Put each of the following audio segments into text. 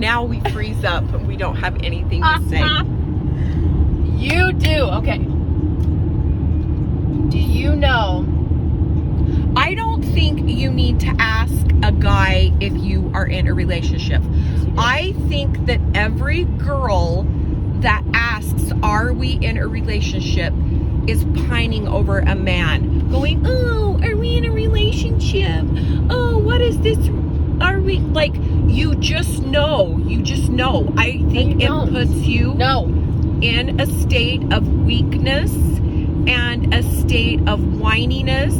now we freeze up and we don't have anything to say. You do. Okay. Do you know? I don't think you need to ask a guy if you are in a relationship. I think that every girl that asks, are we in a relationship, is pining over a man. Going, oh, are we in a relationship? Oh, what is this? Are we, like, you just know. I think it puts you in a state of weakness and a state of whininess.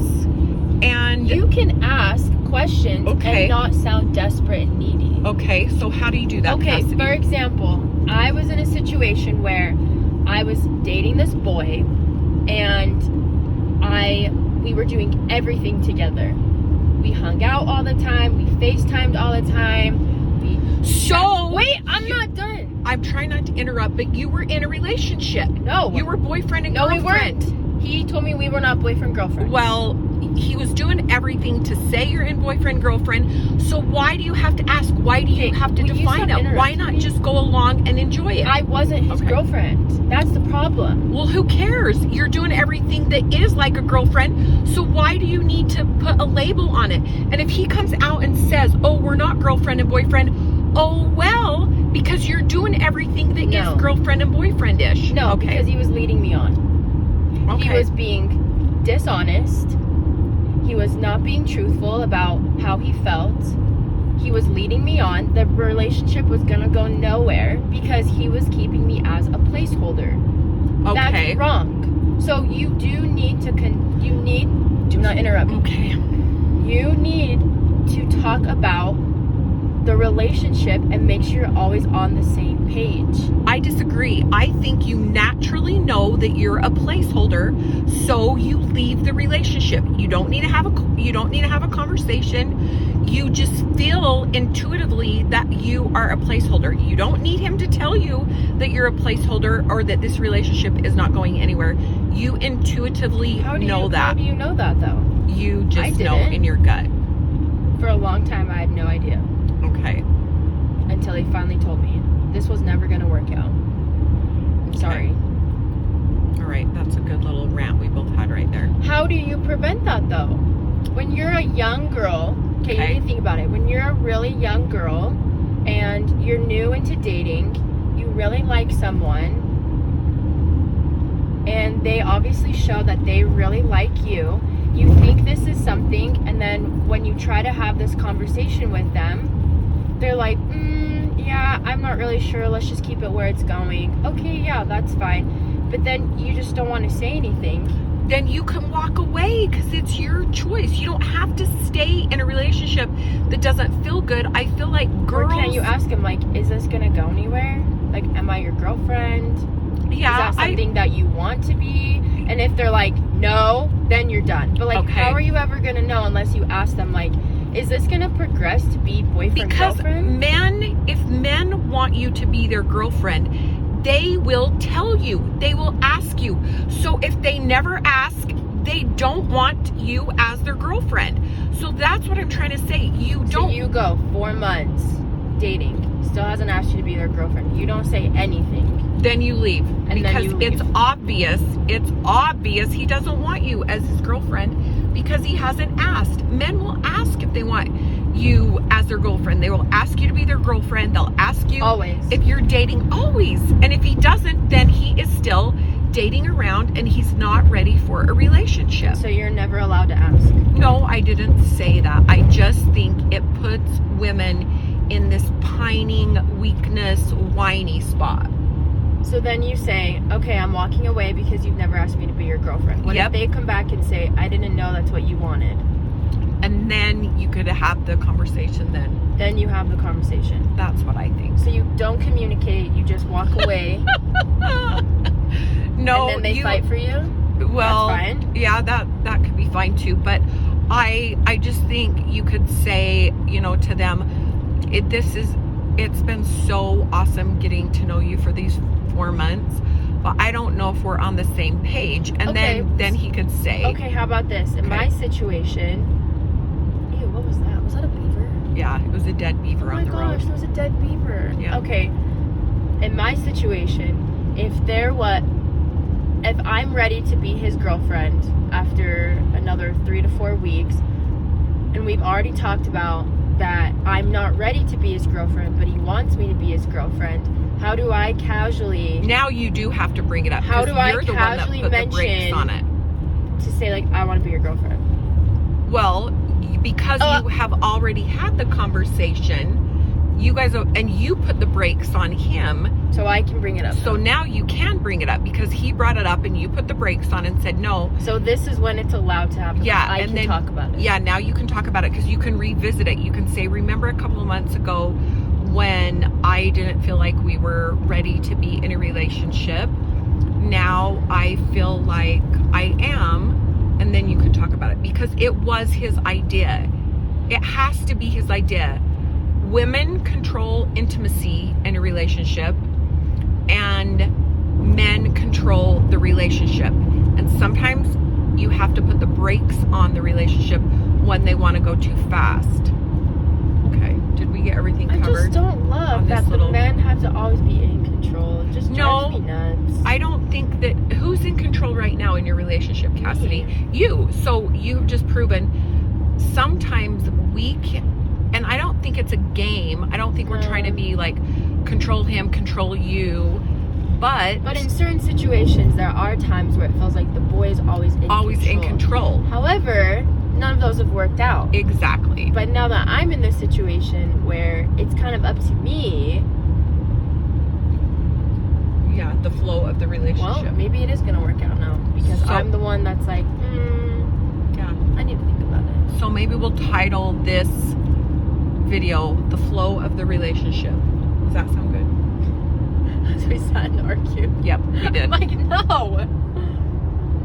And you can ask questions and not sound desperate and needy. Okay, so how do you do that? Okay, Cassidy? For example, I was in a situation where I was dating this boy, and we were doing everything together. We hung out all the time. We FaceTimed all the time. Wait, I'm not done. I'm trying not to interrupt, but you were in a relationship. No. You were boyfriend and girlfriend. No, we weren't. He told me we were not boyfriend, girlfriend. Well, he was doing everything to say you're in boyfriend, girlfriend. So why do you have to ask? Why do you have to define it? Why not just go along and enjoy it? I wasn't his girlfriend. That's the problem. Well, who cares? You're doing everything that is like a girlfriend. So why do you need to put a label on it? And if he comes out and says, oh, we're not girlfriend and boyfriend, oh, well, because you're doing everything that is girlfriend and boyfriend-ish. No, because he was leading me on. Okay. He was being dishonest. He was not being truthful about how he felt. He was leading me on. The relationship was going to go nowhere because he was keeping me as a placeholder. Okay. That's wrong. So you do need to, do not interrupt me. Okay. You need to talk about the relationship and make sure you're always on the same page. I disagree. I think you naturally know that you're a placeholder, so you leave the relationship. You don't need to have a conversation. You just feel intuitively that you are a placeholder. You don't need him to tell you that you're a placeholder or that this relationship is not going anywhere. You intuitively know that. How do you know that though? You just know in your gut. For a long time, I had no idea. Okay. Until he finally told me this was never going to work out. I'm sorry. All right, that's a good little rant we both had right there. How do you prevent that though? When you're a young girl, you need to think about it. When you're a really young girl and you're new into dating, you really like someone, and they obviously show that they really like you. You think this is something, and then when you try to have this conversation with them, they're like, yeah, I'm not really sure. Let's just keep it where it's going. Okay, yeah, that's fine. But then you just don't want to say anything. Then you can walk away because it's your choice. You don't have to stay in a relationship that doesn't feel good. I feel like girls... Or can you ask him, like, is this going to go anywhere? Like, am I your girlfriend? Yeah. Is that something that you want to be? And if they're like, no, then you're done. But, like, how are you ever going to know unless you ask them, like, is this going to progress to be boyfriend, girlfriend? Because if men want you to be their girlfriend, they will tell you. They will ask you. So if they never ask, they don't want you as their girlfriend. So that's what I'm trying to say. So you go 4 months dating, still hasn't asked you to be their girlfriend. You don't say anything. Then you leave. And because then you leave. It's obvious he doesn't want you as his girlfriend because he hasn't asked. Men will ask if they want you as their girlfriend. They will ask you to be their girlfriend. They'll ask you always if you're dating, always. And if he doesn't, then he is still dating around and he's not ready for a relationship. So you're never allowed to ask? No, I didn't say that. I just think it puts women in this pining, weakness, whiny spot. So then you say, okay, I'm walking away because you've never asked me to be your girlfriend. What if they come back and say, I didn't know that's what you wanted? And then you could have the conversation then. Then you have the conversation. That's what I think. So you don't communicate, you just walk away. No. And then they fight for you? Well, that's fine. Yeah, that could be fine too. But I just think you could say, to them, it's been so awesome getting to know you for these 4 months, but I don't know if we're on the same page. And then he could say, okay, how about this? In my situation, ew, what was that? Was that a beaver? Yeah, it was a dead beaver on the road. Oh my gosh, there was a dead beaver. Yeah. Okay. In my situation, if I'm ready to be his girlfriend after another 3 to 4 weeks, and we've already talked about that I'm not ready to be his girlfriend, but he wants me to be his girlfriend, how do I casually... Now you do have to bring it up. How do I you're the one that casually put the brakes mention on it. to say, like, I want to be your girlfriend? Well, because you have already had the conversation, you guys, and you put the brakes on him. So I can bring it up. So now you can bring it up because he brought it up and you put the brakes on and said no. So this is when it's allowed to happen. Yeah, I and can then talk about it. Yeah, now you can talk about it because you can revisit it. You can say, remember a couple of months ago when I didn't feel like we were ready to be in a relationship. Now I feel like I am, and then you can talk about it because it was his idea. It has to be his idea. Women control intimacy in a relationship, and men control the relationship. And sometimes you have to put the brakes on the relationship when they want to go too fast. Okay, did we get everything covered? I just don't love that the men have to always be in control. It just drives me nuts. I don't think that... Who's in control right now in your relationship, Cassidy? Me. You. So you've just proven sometimes we can... And I don't think it's a game. I don't think we're trying to be like, control him, control you. But in certain situations, there are times where it feels like the boy is always in control. However, none of those have worked out. Exactly. But now that I'm in this situation where it's kind of up to me. Yeah, the flow of the relationship. Well, maybe it is going to work out now. Because I'm the one that's like, yeah, I need to think about it. So maybe we'll title this video, The Flow of the Relationship. Does that sound good? We sat and argued. Yep, we did. I'm like, no.